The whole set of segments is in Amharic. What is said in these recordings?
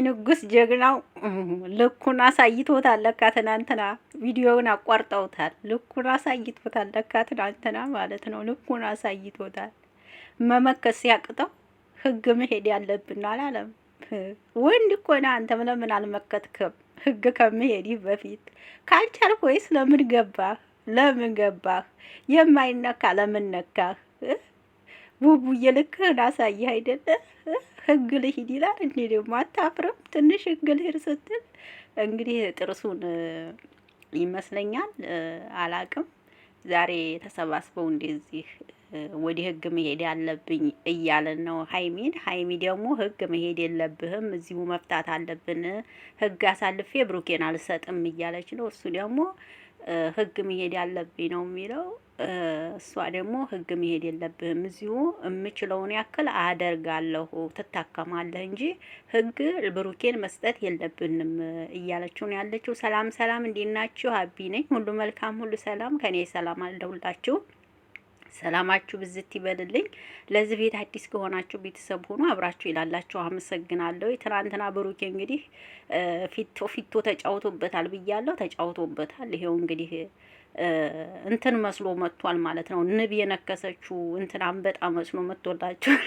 ንጉስ ጀግናው ልኩን አሳይቶታል። ለካ ትናንትና ቪዲዮውን አቋርጠውታል። ልኩን አሳይቶታል። ለካ ትናንትና ማለት ነው። ልኩን አሳይቶታል። መመከስ ሲያቅተው ህግ መሄድ ያለብን አላለም። ወንድ እኮ ነህ አንተ። ለምን አልመከትክም? ህግ ከመሄድ በፊት ካልቻልክ ወይስ ለምን ገባህ? ለምን ገባህ? የማይነካ ለምን ነካህ? ቡቡዬ ልክህን አሳይህ አይደለ? ህግ ልሂድ ይላል እንዴ? ደግሞ አታፍርም? ትንሽ ህግ ልሂድ ስትል እንግዲህ ጥርሱን ይመስለኛል አላቅም። ዛሬ ተሰባስበው እንደዚህ ወደ ህግ መሄድ ያለብኝ እያለን ነው ሀይሚ ደግሞ ህግ መሄድ የለብህም እዚሁ መፍታት አለብን፣ ህግ አሳልፌ ብሩኬን አልሰጥም እያለች ነው። እሱ ደግሞ ህግ መሄድ ያለብኝ ነው የሚለው። እሷ ደግሞ ህግ መሄድ የለብህም እዚሁ የምችለውን ያክል አደርጋለሁ፣ ትታከማለህ እንጂ ህግ ብሩኬን መስጠት የለብንም እያለችው ነው ያለችው። ሰላም ሰላም፣ እንዴት ናችሁ? ሀቢ ነኝ። ሁሉ መልካም፣ ሁሉ ሰላም ከኔ ሰላም አለሁላችሁ። ሰላማችሁ ብዝት ይበልልኝ። ለዚህ ቤት አዲስ ከሆናችሁ ቤተሰብ ሆኖ አብራችሁ ይላላችሁ። አመሰግናለሁ። ትናንትና ብሩኬ እንግዲህ ፊቶ ተጫውቶበታል ብያለሁ። ተጫውቶበታል። ይሄው እንግዲህ እንትን መስሎ መጥቷል ማለት ነው። ንብ የነከሰችው እንትን አንበጣ መስሎ መጥቶላችኋል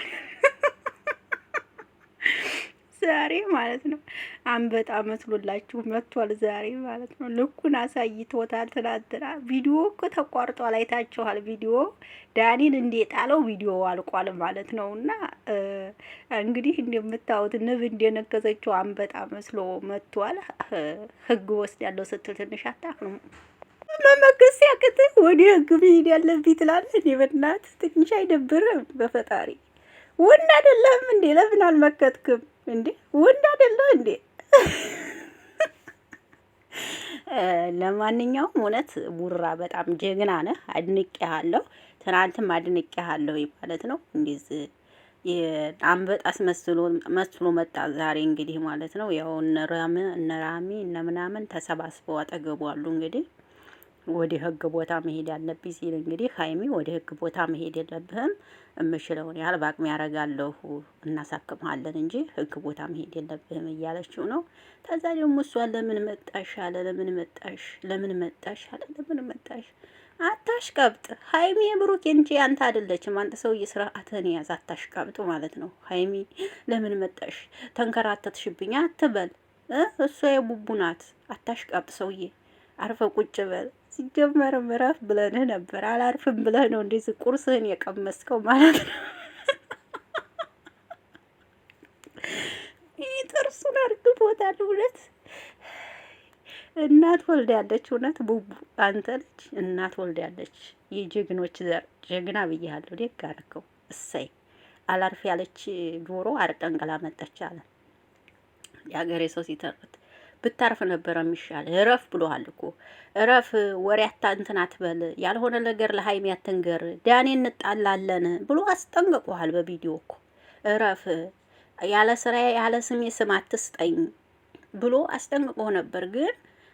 ዛሬ ማለት ነው። አንበጣ መስሎላችሁ መጥቷል ዛሬ ማለት ነው። ልኩን አሳይቶታል። ትናንትና ቪዲዮ እኮ ተቋርጧል፣ አይታችኋል። ቪዲዮ ዳኒን እንደጣለው ቪዲዮ አልቋል ማለት ነው። እና እንግዲህ እንደምታዩት ንብ እንደነከሰችው አንበጣ መስሎ መጥቷል። ህግ ወስድ ያለው ስትል ትንሽ አታፍሩም? መመገስ ያቅትህ ወደ ህግ መሄድ ያለብኝ ትላለህ። እኔ በእናትህ ትንሽ አይደብርም? በፈጣሪ ወንድ አይደለም እንዴ? ለምን አልመከትክም እንዴ? ወንድ አይደለም እንዴ? ለማንኛውም እውነት ቡራ በጣም ጀግና ነህ፣ አድንቄሃለሁ። ትናንትም አድንቄሃለሁ ማለት ነው። እንደዚህ አንበጣስ መስሎ መጣ ዛሬ እንግዲህ ማለት ነው። ያው እነ ራሚ እነ ምናምን ተሰባስበው አጠገቡ አሉ እንግዲህ ወደ ህግ ቦታ መሄድ ያለብኝ ሲል እንግዲህ ሀይሚ ወደ ህግ ቦታ መሄድ የለብህም፣ እምችለውን ያህል በአቅሜ ያደርጋለሁ፣ እናሳክምሃለን እንጂ ህግ ቦታ መሄድ የለብህም እያለችው ነው። ከዛ ደግሞ እሷ ለምን መጣሽ አለ። ለምን መጣሽ ለምን መጣሽ? አታሽቀብጥ ሀይሚ፣ የብሩክ እንጂ አንተ አይደለችም። አንተ ሰውዬ ስርዓትህን ያዝ፣ አታሽቀብጥ ማለት ነው። ሀይሚ ለምን መጣሽ ተንከራተትሽብኝ አትበል። እሷ የቡቡ ናት። አታሽቀብጥ ሰውዬ፣ አርፈ ቁጭ በል። ሲጀመር ምዕራፍ ብለንህ ነበር፣ አላርፍም ብለህ ነው እንደዚህ ቁርስህን የቀመስከው ማለት ነው። ይህ ጥርሱን አርግቦታል። እውነት እናት ወልድ ያለች፣ እውነት ቡቡ አንተ ልጅ እናት ወልድ ያለች፣ የጀግኖች ዘር ጀግና ብያለሁ። ደግ አደረከው። እሰይ አላርፍ ያለች ዶሮ አርጠንቅላ መጠች አለ የሀገሬ ሰው ሲተርት። ብታርፍ ነበረ የሚሻል። እረፍ ብሎሃል እኮ እረፍ። ወሬ እንትን አትበል፣ ያልሆነ ነገር ለሀይሚ አትንገር፣ ዳኔ እንጣላለን ብሎ አስጠንቅቆሃል በቪዲዮ እኮ። እረፍ፣ ያለ ስራዬ ያለ ስሜ ስም አትስጠኝ ብሎ አስጠንቅቆ ነበር። ግን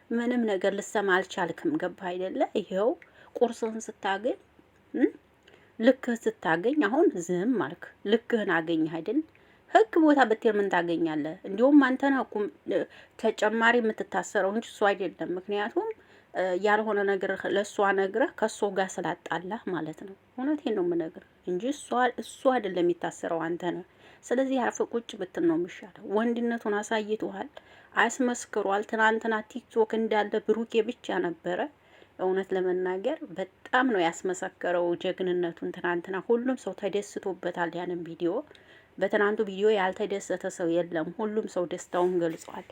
ምንም ነገር ልሰማ አልቻልክም። ገባህ አይደለ? ይሄው ቁርስህን ስታገኝ ልክህ ስታገኝ አሁን ዝም አልክ። ልክህን አገኘህ አይደል? ህግ ቦታ ብትሄድ ምን ታገኛለህ? እንዲሁም አንተ ነህ እኮ ተጨማሪ የምትታሰረው እንጂ እሱ አይደለም። ምክንያቱም ያልሆነ ነገር ለእሷ ነግረህ ከእሱ ጋር ስላጣላህ ማለት ነው። እውነቴን ነው የምነግርህ እንጂ እሱ አይደለም የሚታሰረው፣ አንተ ነህ። ስለዚህ አርፈ ቁጭ ብትል ነው የሚሻለው። ወንድነቱን አሳይቶሃል፣ አስመስክሯል። ትናንትና ቲክቶክ እንዳለ ብሩኬ ብቻ ነበረ። እውነት ለመናገር በጣም ነው ያስመሰከረው ጀግንነቱን። ትናንትና ሁሉም ሰው ተደስቶበታል ያንን ቪዲዮ። በትናንቱ ቪዲዮ ያልተደሰተ ሰው የለም። ሁሉም ሰው ደስታውን ገልጿል።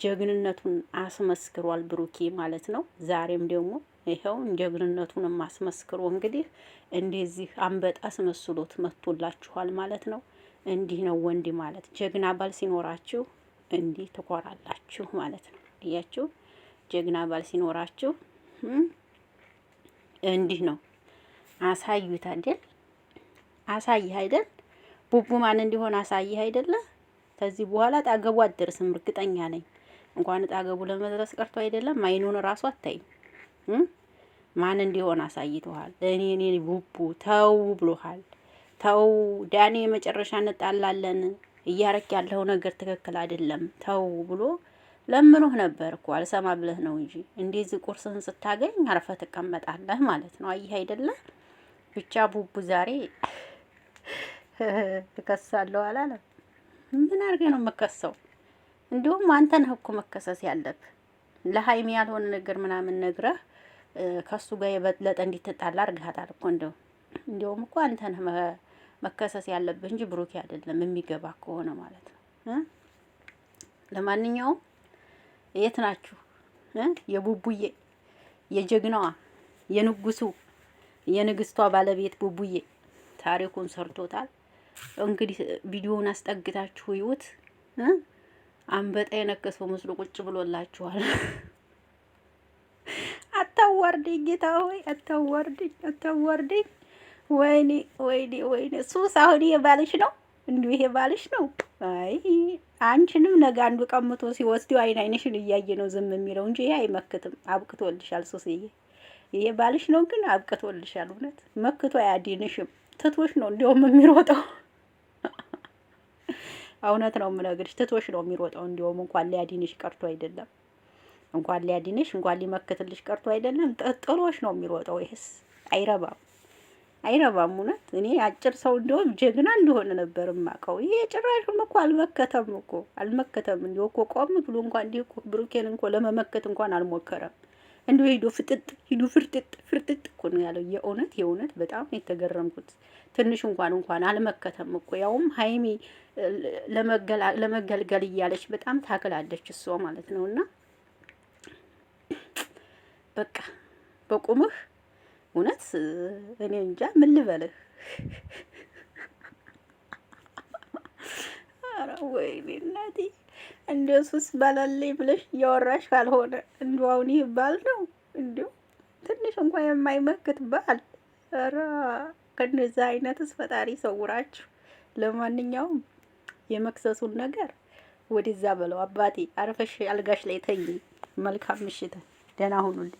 ጀግንነቱን አስመስክሯል ብሩኬ ማለት ነው። ዛሬም ደግሞ ይኸው ጀግንነቱንም አስመስክሮ እንግዲህ እንደዚህ አንበጣ አስመስሎት መጥቶላችኋል ማለት ነው። እንዲህ ነው ወንድ ማለት። ጀግና ባል ሲኖራችሁ እንዲህ ትኮራላችሁ ማለት ነው። እያችሁ ጀግና ባል ሲኖራችሁ እንዲህ ነው። አሳዩት አይደል? አሳይህ አይደል? ቡቡ ማን እንዲሆን አሳይህ አይደለ? ከዚህ በኋላ ጣገቡ አትደርስም፣ እርግጠኛ ነኝ። እንኳን ጣገቡ ለመድረስ ቀርቶ አይደለም አይኑን ራሱ አታይም። ማን እንዲሆን አሳይተዋል። እኔ ቡቡ ተው ብሎሃል። ተው ዳኒ፣ የመጨረሻ እንጣላለን እያረክ ያለው ነገር ትክክል አይደለም ተው ብሎ ለምኖህ ነበር እኮ አልሰማ ብለህ ነው እንጂ እንደዚህ ቁርስህን ስታገኝ አርፈህ ትቀመጣለህ ማለት ነው። አየህ አይደለ? ብቻ ቡቡ ዛሬ እከሳለሁ አላለም። ምን አድርገህ ነው የምከሰው? እንዲሁም አንተ ነህ እኮ መከሰስ ያለብህ። ለሀይሚ ያልሆነ ነገር ምናምን ነግረህ ከሱ ጋር የበለጠ እንድትጣላ አድርገሃታል እኮ። እንዲሁም እኮ አንተ ነህ መከሰስ ያለብህ እንጂ ብሩኬ አይደለም፣ የሚገባ ከሆነ ማለት ነው። ለማንኛውም የት ናችሁ? የቡቡዬ የጀግናዋ የንጉሱ የንግስቷ ባለቤት ቡቡዬ ታሪኩን ሰርቶታል። እንግዲህ ቪዲዮውን አስጠግታችሁ ይዩት። አንበጣ የነከሰው መስሎ ቁጭ ብሎላችኋል። አታዋርደኝ ጌታ ሆይ አታዋርደኝ፣ አታዋርደኝ። ወይኔ ወይኔ ወይኔ። ሱስ አሁን ይሄ ባልሽ ነው? እንዲሁ ይሄ ባልሽ ነው? አይ አንቺንም ነገ አንዱ ቀምቶ ሲወስደው አይንሽን እያየ ነው ዝም የሚለው እንጂ ይሄ አይመክትም። አብቅቶልሻል ሱስዬ። ይሄ ባልሽ ነው ግን አብቅቶልሻል። እውነት መክቶ አያድንሽም። ትቶሽ ነው እንዲያውም የሚሮጠው። እውነት ነው የምነግርሽ፣ ትቶሽ ነው የሚሮጠው። እንዲያውም እንኳን ሊያድንሽ ቀርቶ አይደለም እንኳን ሊያድንሽ እንኳን ሊመክትልሽ ቀርቶ አይደለም ጥሎሽ ነው የሚሮጠው። ይሄስ አይረባም አይረባም። እውነት እኔ አጭር ሰው እንደውም ጀግና እንደሆነ ነበር የማውቀው። ይሄ ጭራሹም እኮ አልመከተም። እንዲሁ እኮ ቆም ብሎ እንኳን እንዲሁ እኮ ብሩኬን እንኳን ለመመከት እንኳን አልሞከረም። እንዲሁ ሂዶ ፍርጥጥ እኮ ነው ያለው። የእውነት በጣም የተገረምኩት። ትንሽ እንኳን አልመከተም እኮ። ያውም ሀይሚ ለመገልገል እያለች በጣም ታግላለች እሷ ማለት ነውና በቃ በቁምህ እውነት እኔ እንጃ ምን ልበልህ። ኧረ ወይኔ እናቴ እንደው ሱስ ባላለኝ ብለሽ እያወራሽ ካልሆነ እንደው አሁን ይህ ባል ነው እንደው ትንሽ እንኳን የማይመክት ባል። ኧረ ከነዛ አይነትስ ፈጣሪ ሰውራችሁ። ለማንኛውም የመክሰሱን ነገር ወደዛ በለው አባቴ። አርፈሽ አልጋሽ ላይ ተኝ። መልካም ምሽት፣ ደህና ሁኑልኝ።